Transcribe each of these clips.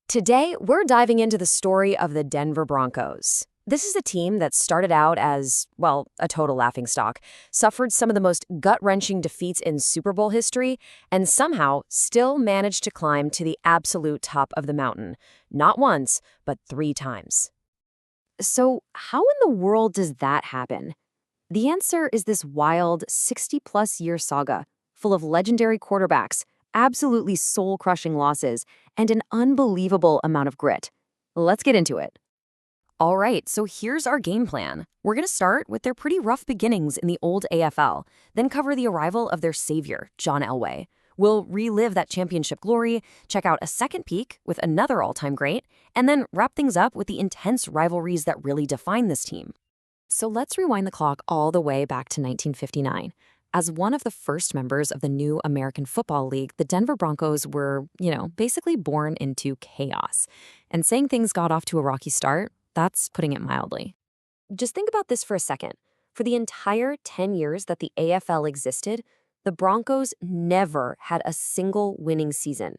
Today, we're diving into the story of the Denver Broncos. This is a team that started out as, well, a total laughingstock, suffered some of the most gut-wrenching defeats in Super Bowl history, and somehow still managed to climb to the absolute top of the mountain. Not once, but 3 times. So, how in the world does that happen? The answer is this wild 60-plus year saga, full of legendary quarterbacks, absolutely soul-crushing losses, and an unbelievable amount of grit. Let's get into it. All right, so here's our game plan. We're going to start with their pretty rough beginnings in the old AFL, then cover the arrival of their savior, John Elway. We'll relive that championship glory, check out a second peek with another all-time great, and then wrap things up with the intense rivalries that really define this team. So let's rewind the clock all the way back to 1959. As one of the first members of the new American Football League, the Denver Broncos were, basically born into chaos. And saying things got off to a rocky start, that's putting it mildly. Just think about this for a second. For the entire 10 years that the AFL existed, the Broncos never had a single winning season.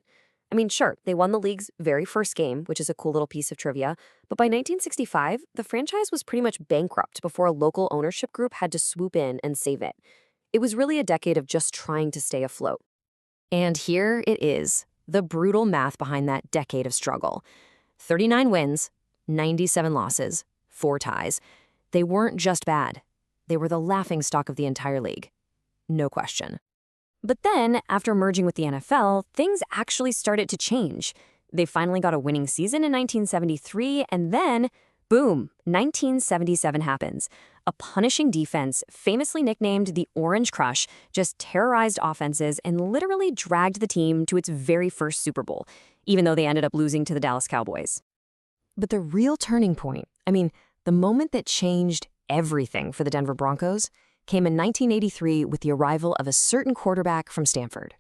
I mean, sure, they won the league's very first game, which is a cool little piece of trivia, but by 1965, the franchise was pretty much bankrupt before a local ownership group had to swoop in and save it. It was really a decade of just trying to stay afloat. And here it is, the brutal math behind that decade of struggle. 39 wins, 97 losses, 4 ties. They weren't just bad. They were the laughingstock of the entire league. No question. But then, after merging with the NFL, things actually started to change. They finally got a winning season in 1973, and then, boom, 1977 happens. A punishing defense, famously nicknamed the Orange Crush, just terrorized offenses and literally dragged the team to its very first Super Bowl, even though they ended up losing to the Dallas Cowboys. But the real turning point, the moment that changed everything for the Denver Broncos, came in 1983 with the arrival of a certain quarterback from Stanford.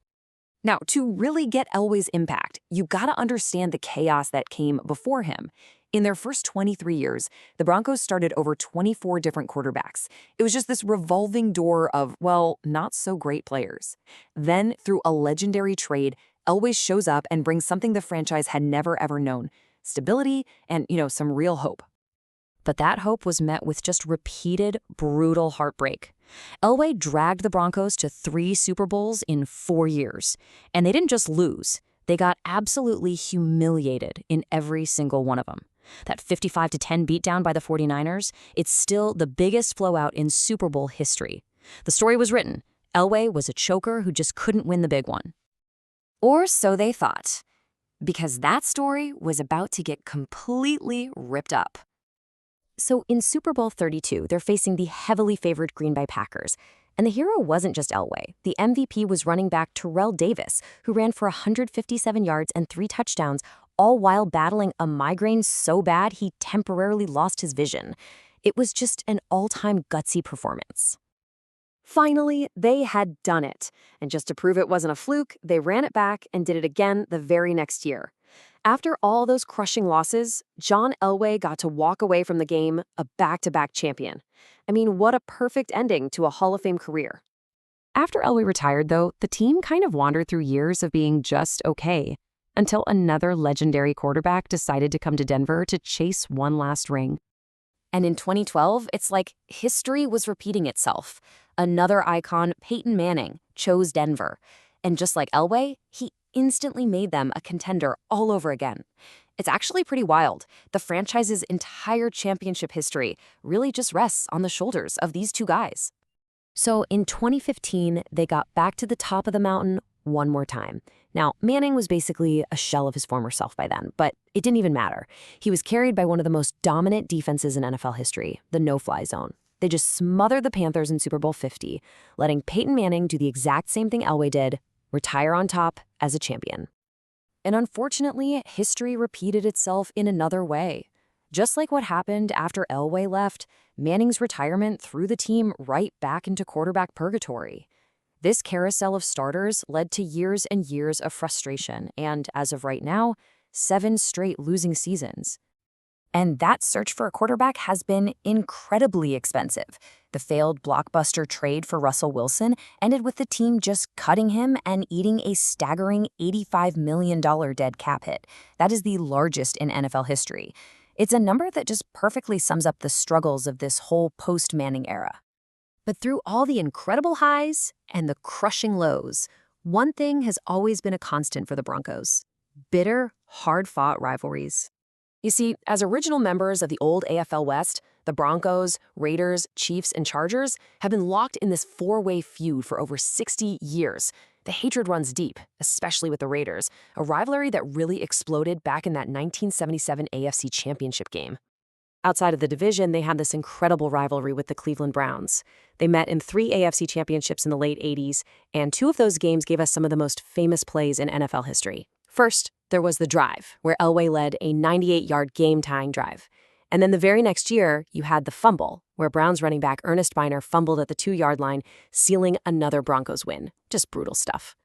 Now, to really get Elway's impact, you gotta understand the chaos that came before him. In their first 23 years, the Broncos started over 24 different quarterbacks. It was just this revolving door of, not so great players. Then, through a legendary trade, Elway shows up and brings something the franchise had never ever known: stability and, some real hope. But that hope was met with just repeated, brutal heartbreak. Elway dragged the Broncos to 3 Super Bowls in 4 years. And they didn't just lose. They got absolutely humiliated in every single one of them. That 55-10 beatdown by the 49ers, it's still the biggest blowout in Super Bowl history. The story was written. Elway was a choker who just couldn't win the big one. Or so they thought. Because that story was about to get completely ripped up. So in Super Bowl 32, they're facing the heavily favored Green Bay Packers. And the hero wasn't just Elway. The MVP was running back Terrell Davis, who ran for 157 yards and 3 touchdowns, all while battling a migraine so bad he temporarily lost his vision. It was just an all-time gutsy performance. Finally, they had done it. And just to prove it wasn't a fluke, they ran it back and did it again the very next year. After all those crushing losses, John Elway got to walk away from the game a back-to-back champion. What a perfect ending to a Hall of Fame career. After Elway retired, though, the team kind of wandered through years of being just okay, until another legendary quarterback decided to come to Denver to chase one last ring. And in 2012, it's like history was repeating itself. Another icon, Peyton Manning, chose Denver. And just like Elway, he instantly made them a contender all over again. It's actually pretty wild. The franchise's entire championship history really just rests on the shoulders of these 2 guys. So in 2015, they got back to the top of the mountain one more time. Now, Manning was basically a shell of his former self by then, but it didn't even matter. He was carried by one of the most dominant defenses in NFL history, the no-fly zone. They just smothered the Panthers in Super Bowl 50, letting Peyton Manning do the exact same thing Elway did: retire on top as a champion. And unfortunately, history repeated itself in another way. Just like what happened after Elway left, Manning's retirement threw the team right back into quarterback purgatory. This carousel of starters led to years and years of frustration and, as of right now, 7 straight losing seasons. And that search for a quarterback has been incredibly expensive. The failed blockbuster trade for Russell Wilson ended with the team just cutting him and eating a staggering $85 million dead cap hit. That is the largest in NFL history. It's a number that just perfectly sums up the struggles of this whole post-Manning era. But through all the incredible highs and the crushing lows, one thing has always been a constant for the Broncos: bitter, hard-fought rivalries. You see, as original members of the old AFL West, the Broncos, Raiders, Chiefs, and Chargers have been locked in this four-way feud for over 60 years. The hatred runs deep, especially with the Raiders, a rivalry that really exploded back in that 1977 AFC Championship game. Outside of the division, they had this incredible rivalry with the Cleveland Browns. They met in 3 AFC championships in the late 80s, and 2 of those games gave us some of the most famous plays in NFL history. First, there was the drive, where Elway led a 98-yard game-tying drive. And then the very next year, you had the fumble, where Browns running back Ernest Biner fumbled at the 2-yard line, sealing another Broncos win. Just brutal stuff.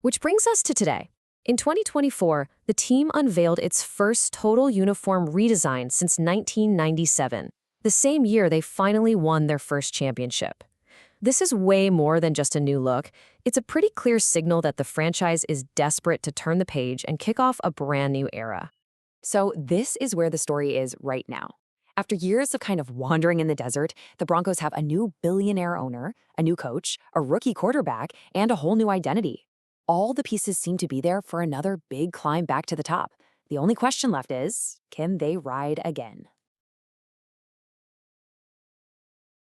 Which brings us to today. In 2024, the team unveiled its first total uniform redesign since 1997, the same year they finally won their first championship. This is way more than just a new look. It's a pretty clear signal that the franchise is desperate to turn the page and kick off a brand new era. So this is where the story is right now. After years of kind of wandering in the desert, the Broncos have a new billionaire owner, a new coach, a rookie quarterback, and a whole new identity. All the pieces seem to be there for another big climb back to the top. The only question left is, can they ride again?